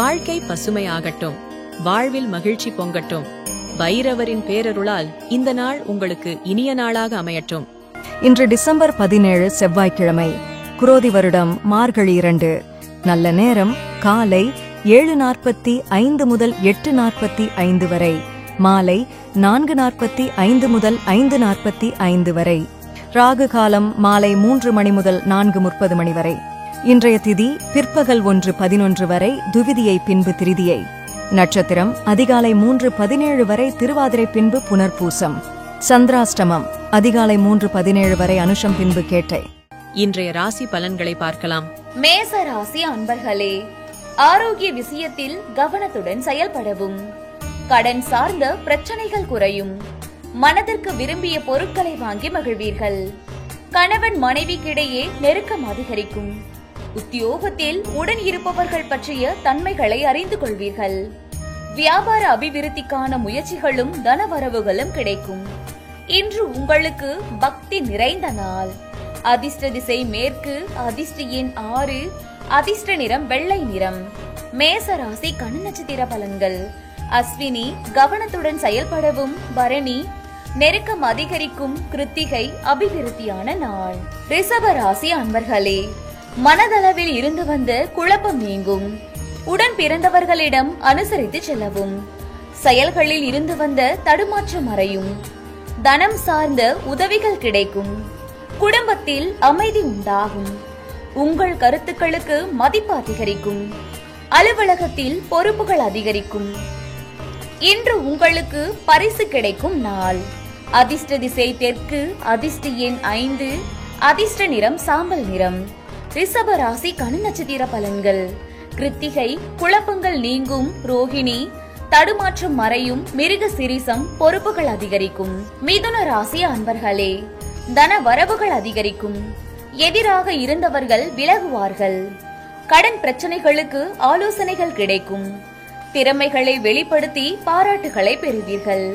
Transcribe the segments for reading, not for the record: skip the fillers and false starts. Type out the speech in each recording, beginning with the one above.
வாழ்க்கை பசுமையாகட்டும், வாழ்வில் மகிழ்ச்சி பொங்கட்டும். பைரவரின் பேரருளால் இந்த நாள் உங்களுக்கு இனிய நாளாக அமையட்டும். இன்று டிசம்பர் 17 செவ்வாய்க்கிழமை, குரோதி வருடம் மார்கழி 2. நல்ல நேரம் காலை 7:45 முதல் 8:45 வரை, மாலை 4:45 முதல் 5:45 வரை. ராகு காலம் மாலை 3 மணி முதல் 4:30 மணி வரை. இன்றைய திதி பிற்பகல் 1:11 வரை, துவிதியை பின்பு திரிதியை. நட்சத்திரம் அதிகாலை 3:17 வரை, திருவாதிரை பின்பு புனர்பூசம். சந்திராஷ்டமம் அதிகாலை 3:17 வரை, அனுஷம் பின்பு கேட்டை. இன்றைய ராசி பலன்களை பார்க்கலாம். மேச ராசி அன்பர்களே, ஆரோக்கிய விஷயத்தில் கவனத்துடன் செயல்படவும். கடன் சார்ந்த பிரச்சனைகள் குறையும். மனதிற்கு விரும்பிய பொருட்களை வாங்கி மகிழ்வீர்கள். கணவன் மனைவிக்கிடையே நெருக்கம் அதிகரிக்கும். உத்தியோகத்தில் உடன் இருப்பவர்கள் பற்றிய தன்மைகளை அறிந்து கொள்வீர்கள். வியாபார அபிவிருத்திக்கான முயற்சிகளும் தனவரவுகளும் கிடைக்கும். இன்று உங்களுக்கு பக்தி நிறைந்த நாள். அதிர்ஷ்ட திசை மேற்கு, அதிர்ஷ்ட எண் 6, அதிர்ஷ்ட நிறம் வெள்ளை நிறம். மேச ராசி கண் நட்சத்திர பலன்கள். அஸ்வினி கவனத்துடன் செயல்படவும், பரணி நெருக்கம் அதிகரிக்கும், கிருத்திகை அபிவிருத்தியான நாள். ரிஷப ராசி அன்பர்களே, மனதளவில் இருந்து வந்த குழப்பம் நீங்கும். உடன் பிறந்தவர்களிடம் அனுசரித்து செல்லவும். செயல்களில் இருந்து வந்த தடுமாற்றம் மறையும். தனம் சார்ந்த உதவிகள் கிடைக்கும். குடும்பத்தில் அமைதி உண்டாகும். உங்கள் கருத்துக்களுக்கு மதிப்பு அதிகரிக்கும். அலுவலகத்தில் பொறுப்புகள் அதிகரிக்கும். இன்று உங்களுக்கு பரிசு கிடைக்கும் நாள். அதிர்ஷ்ட திசை தெற்கு, அதிர்ஷ்ட எண் 5, அதிர்ஷ்ட நிறம் சாம்பல் நிறம். ரிஷப ராசி கண் நட்சத்திர பலன்கள். கிருத்திகை குழப்பங்கள் நீங்கும். ரோகிணி தடுமாற்றம் மறையும். மிருக சிரிசம் பொறுப்புகள் அதிகரிக்கும். மிதுன ராசி அன்பர்களே, தன வரவுகள் அதிகரிக்கும். எதிராக இருந்தவர்கள் விலகுவார்கள். கடன் பிரச்சனைகளுக்கு ஆலோசனைகள் கிடைக்கும். திறமைகளை வெளிப்படுத்தி பாராட்டுகளை பெறுவீர்கள்.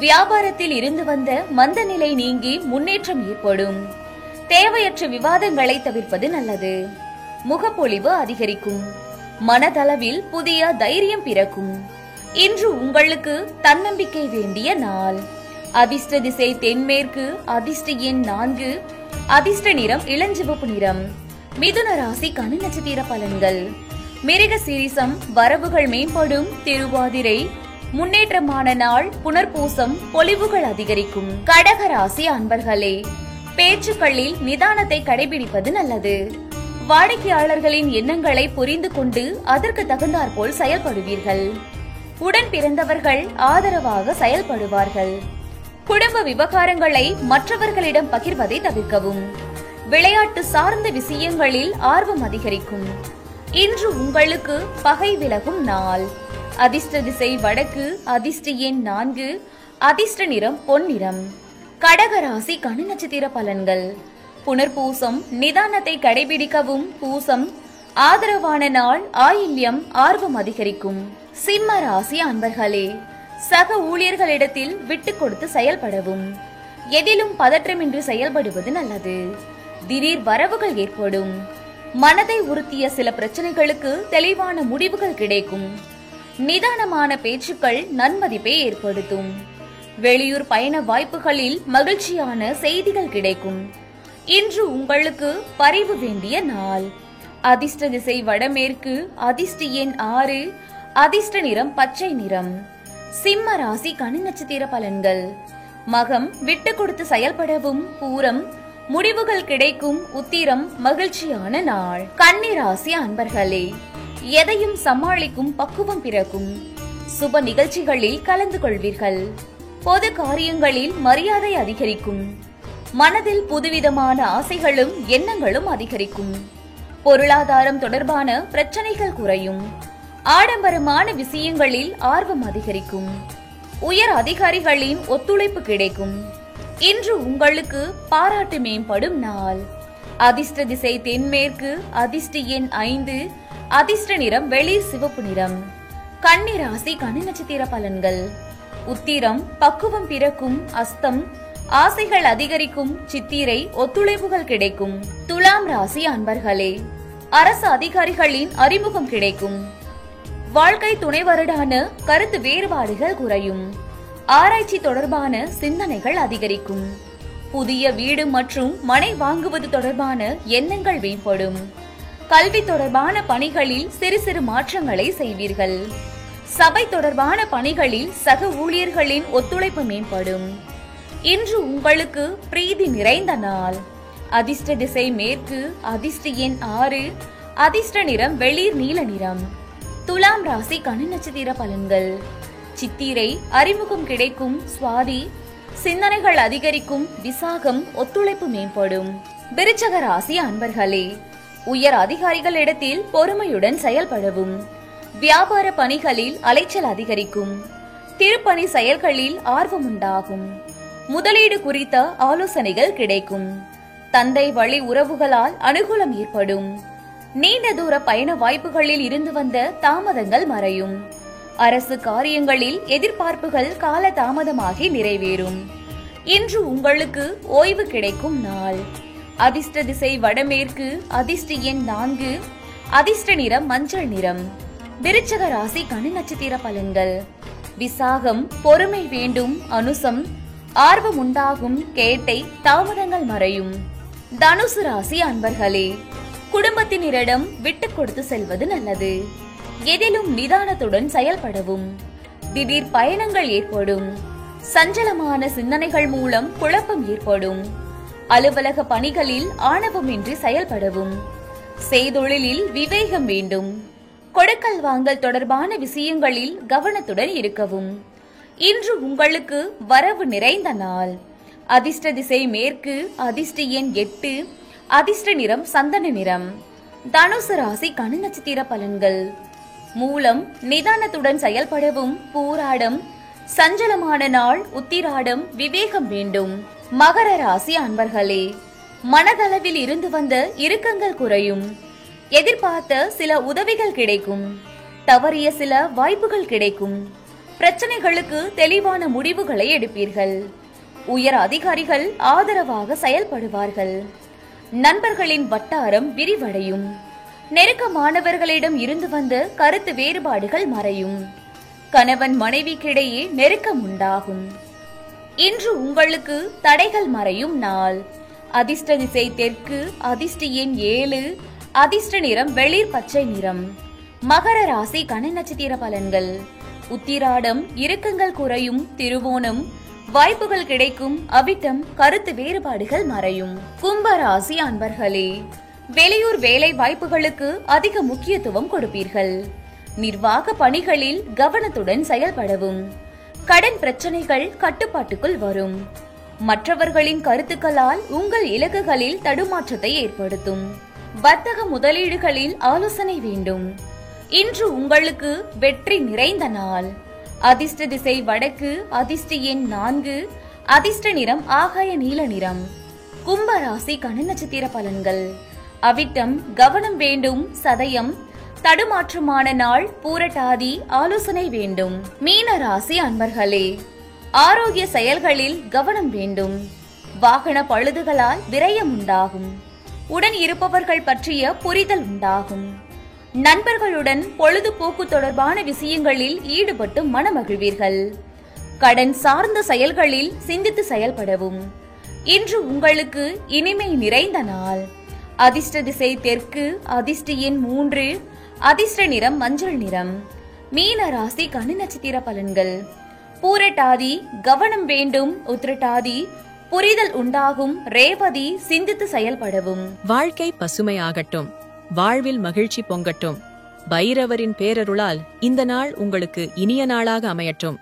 வியாபாரத்தில் இருந்து வந்த மந்த நிலை நீங்கி முன்னேற்றம் ஏற்படும். தேவையற்ற விவாதங்களை தவிர்ப்பது நல்லது. முகப்பொலிவு அதிகரிக்கும். மனதளவில் புதிய தைரியம் பிறக்கும். இன்று உங்களுக்கு தன்னம்பிக்கை வேண்டிய நாள். அதிர்ஷ்ட திசை தென்மேற்கு, அதிர்ஷ்ட எண் 4, அதிர்ஷ்ட நிறம் இளஞ்சிவப்பு நிறம். மிதுன ராசி கண் நட்சத்திர பலன்கள். மிருக சீரிசம் வரவுகள் மேம்படும். திருவாதிரை முன்னேற்றமான நாள். புனர்பூசம் பொலிவுகள் அதிகரிக்கும். கடக ராசி அன்பர்களே, பேச்சுக்களில் நிதானத்தை கடைபிடிப்பது நல்லது. வாடிக்கையாளர்களின் எண்ணங்களை புரிந்து கொண்டு அதற்கு தகுந்தாற்போல் செயல்படுவீர்கள். உடன் பிறந்தவர்கள் ஆதரவாக செயல்படுவார்கள். குடும்ப விவகாரங்களை மற்றவர்களிடம் பகிர்வதை தவிர்க்கவும். விளையாட்டு சார்ந்த விஷயங்களில் ஆர்வம் அதிகரிக்கும். இன்று உங்களுக்கு பகை விலகும் நாள். அதிர்ஷ்ட திசை வடக்கு, அதிர்ஷ்ட எண் 4, அதிர்ஷ்ட நிறம் பொன்னிறம். கடக ராசி கண் நட்சத்திர பலன்கள். புனர்பூசம் நிதானத்தை கடைபிடிக்கவும். பூசம் ஆதரவான நாள். ஆயில்யம் ஆர்வம் அதிகரிக்கும். சிம்ம ராசி அன்பர்களே, சக ஊழியர்களிடத்தில் விட்டு கொடுத்து செயல்படவும். எதிலும் பதற்றமின்றி செயல்படுவது நல்லது. திடீர் வரவுகள் ஏற்படும். மனதை உறுத்திய சில பிரச்சனைகளுக்கு தெளிவான முடிவுகள் கிடைக்கும். நிதானமான பேச்சுக்கள் நன்மதிப்பை ஏற்படுத்தும். வெளியூர் பயண வாய்ப்புகளில் மகிழ்ச்சியான செய்திகள் கிடைக்கும். இன்று உங்களுக்கு பரிவு வேண்டிய நாள். அதிர்ஷ்ட திசை வடமேற்கு, அதிர்ஷ்ட எண் 6, அதிர்ஷ்ட நிறம் பச்சை நிறம். சிம்ம ராசி கண் நட்சத்திர பலன்கள். மகம் விட்டு கொடுத்து செயல்படவும். பூரம் முடிவுகள் கிடைக்கும். உத்திரம் மகிழ்ச்சியான நாள். கன்னி ராசி அன்பர்களே, எதையும் சமாளிக்கும் பக்குவம் பிறக்கும். சுப நிகழ்ச்சிகளில் கலந்து கொள்வீர்கள். பொது காரியங்களில் மரியாதை அதிகரிக்கும். மனதில் புதுவிதமான ஆசைகளும் எண்ணங்களும் அதிகரிக்கும். பொருளாதாரம் தொடர்பான பிரச்சனைகள் குறையும். ஆடம்பரமான விஷயங்களில் ஆர்வம் அதிகரிக்கும். உயர் அதிகாரிகளின் ஒத்துழைப்பு கிடைக்கும். இன்று உங்களுக்கு பாராட்டு மேம்படும் நாள். அதிர்ஷ்ட திசை தென்மேற்கு, அதிர்ஷ்ட எண் 5, அதிர்ஷ்ட நிறம் வெளிர் சிவப்பு நிறம். கன்னி ராசி கண் நட்சத்திர பலன்கள். உத்திரம் பக்குவம் பிறக்கும். அஸ்தம் ஆசைகள் அதிகரிக்கும். சித்திரை ஒத்துழைப்புகள் கிடைக்கும். துலாம் ராசி அன்பர்களே, அரசு அதிகாரிகளின் அறிமுகம் கிடைக்கும். வாழ்க்கை துணைவருடான கருத்து வேறுபாடுகள் குறையும். ஆராய்ச்சி தொடர்பான சிந்தனைகள் அதிகரிக்கும். புதிய வீடு மற்றும் மனை வாங்குவது தொடர்பான எண்ணங்கள் மேம்படும். கல்வி தொடர்பான பணிகளில் சிறு சிறு மாற்றங்களை செய்வீர்கள். சபை தொடர்பான பணிகளில் சக ஊழியர்களின் ஒத்துழைப்பு மேம்படும். இன்று உங்களுக்கு பிரீதி நிறைந்த நாள். அதிர்ஷ்ட திசை மேற்கு. அதிர்ஷ்ட எண் 6. அதிர்ஷ்ட நிறம் வெளிர் நீல நிறம். துலாம் ராசி கன்னி நட்சத்திர பலன்கள். சித்திரை அறிமுகம் கிடைக்கும். சுவாதி சிந்தனைகள் அதிகரிக்கும். விசாகம் ஒத்துழைப்பு மேம்படும். விருச்சக ராசி அன்பர்களே, உயர் அதிகாரிகளிடத்தில் பொறுமையுடன் செயல்படவும். வியாபார பணிகளில் அலைச்சல் அதிகரிக்கும். திருப்பணி செயல்களில் ஆர்வம் உண்டாகும். முதலீடு குறித்த ஆலோசனைகள் கிடைக்கும். தந்தை வழி உறவுகளால் அனுகூலம் ஏற்படும். நீண்ட தூர பயண வாய்ப்புகளில் இருந்து வந்த தாமதங்கள் மறையும். அரசு காரியங்களில் எதிர்பார்ப்புகள் கால தாமதமாகி நிறைவேறும். இன்று உங்களுக்கு ஓய்வு கிடைக்கும் நாள். அதிர்ஷ்ட திசை வடமேற்கு. அதிர்ஷ்ட எண் 4. அதிர்ஷ்ட நிறம் மஞ்சள் நிறம். விருச்சக ராசி கன்னி நட்சத்திர பலன்கள். விசாகம் பொறுமை வேண்டும். அனுசம் ஆர்வம் உண்டாகும். கேட்டை தாமதங்கள் மறையும். தனுசு ராசி அன்பர்களே, குடும்பத்தினரிடம் விட்டு கொடுத்து செல்வது நல்லது. எதிலும் நிதானத்துடன் செயல்படவும். திடீர் பயணங்கள் ஏற்படும். சஞ்சலமான சிந்தனைகள் மூலம் குழப்பம் ஏற்படும். அலுவலக பணிகளில் ஆணவமின்றி செயல்படவும். செய்தொழிலில் விவேகம் வேண்டும். கொடுக்கல் வாங்கல் தொடர்பான விஷயங்களில் கவனத்துடன் இருக்கவும். இன்று உங்களுக்கு வரவு நிறைந்த நாள். அதிர்ஷ்ட திசை மேற்கு. அதிர்ஷ்ட எண் 8. அதிர்ஷ்ட நிறம் சந்தன நிறம். தனுசு ராசி கன்னி நட்சத்திர பலன்கள். மூலம் நிதானத்துடன் செயல்படவும். பூராடம் சஞ்சலமான நாள். உத்திராடம் விவேகம் வேண்டும். மகர ராசி அன்பர்களே, மனதளவில் இருந்து வந்த இறுக்கங்கள் குறையும். எதிர்பார்த்த சில உதவிகள் கிடைக்கும். தவறிய சில வாய்ப்புகள் கிடைக்கும். பிரச்சனைகளுக்கு தெளிவான முடிவுகளை எடுப்பீர்கள். உயர் அதிகாரிகள் ஆதரவாக செயல்படுவார்கள். நண்பர்களின் வட்டாரம் விரிவடையும். நெருக்கமானவர்களிடம் இருந்து வந்த கருத்து வேறுபாடுகள் மறையும். கணவன் மனைவிக்கிடையே நெருக்கம் உண்டாகும். இன்று உங்களுக்கு தடைகள் மறையும் நாள். அதிர்ஷ்ட திசை தெற்கு. அதிர்ஷ்ட எண் 7. அதிர்ஷ்ட நிறம் வெளிர் பச்சை நிறம். மகர ராசி கன்னி நட்சத்திர பலன்கள். உத்திராடம் இறுக்கங்கள் குறையும். திருவோணம் வாய்ப்புகள் கிடைக்கும். அவிட்டம் கருத்து வேறுபாடுகள் மறையும். கும்பராசி அன்பர்களே, வெளியூர் வேலை வாய்ப்புகளுக்கு அதிக முக்கியத்துவம் கொடுப்பீர்கள். நிர்வாக பணிகளில் கவனத்துடன் செயல்படவும். கடன் பிரச்சனைகள் கட்டுப்பாட்டுக்குள் வரும். மற்றவர்களின் கருத்துக்களால் உங்கள் இலக்குகளில் தடுமாற்றத்தை ஏற்படுத்தும். வர்த்தக முதலீடுகளில் ஆலோசனை வேண்டும். இன்று உங்களுக்கு வெற்றி நிறைந்த நாள். அதிர்ஷ்ட திசை வடக்கு. அதிர்ஷ்ட எண் 4. அதிர்ஷ்ட நிறம் ஆகாய நீல நிறம். கும்பராசி கன்னி நட்சத்திர பலன்கள். அவிட்டம் கவனம் வேண்டும். சதயம் தடுமாற்றமான நாள். பூரட்டாதி ஆலோசனை வேண்டும். மீன ராசி அன்பர்களே, ஆரோக்கிய செயல்களில் கவனம் வேண்டும். வாகன பழுதுகளால் விரயம் உண்டாகும். உடன் இருப்பவர்கள் பற்றிய புரிதல் உண்டாகும். நண்பர்களுடன் பொழுதுபோக்கு தொடர்பான விஷயங்களில் ஈடுபட்டு மனமகிழ்வீர்கள். கடன் சார்ந்த செயல்களில் சிந்தித்து செயல்படவும். இன்று உங்களுக்கு இனிமை நிறைந்த நாள். அதிர்ஷ்ட திசை தெற்கு. அதிர்ஷ்ட எண் 3. அதிர்ஷ்ட நிறம் மஞ்சள் நிறம். மீன ராசி கன்னி நட்சத்திர பலன்கள். பூரட்டாதி கவனம் வேண்டும். உத்திரட்டாதி புரிதல் உண்டாகும். ரேவதி சிந்தித்து செயல்படவும். வாழ்க்கை பசுமையாகட்டும். வாழ்வில் மகிழ்ச்சி பொங்கட்டும். பைரவரின் பேரருளால் இந்த நாள் உங்களுக்கு இனிய நாளாக அமையட்டும்.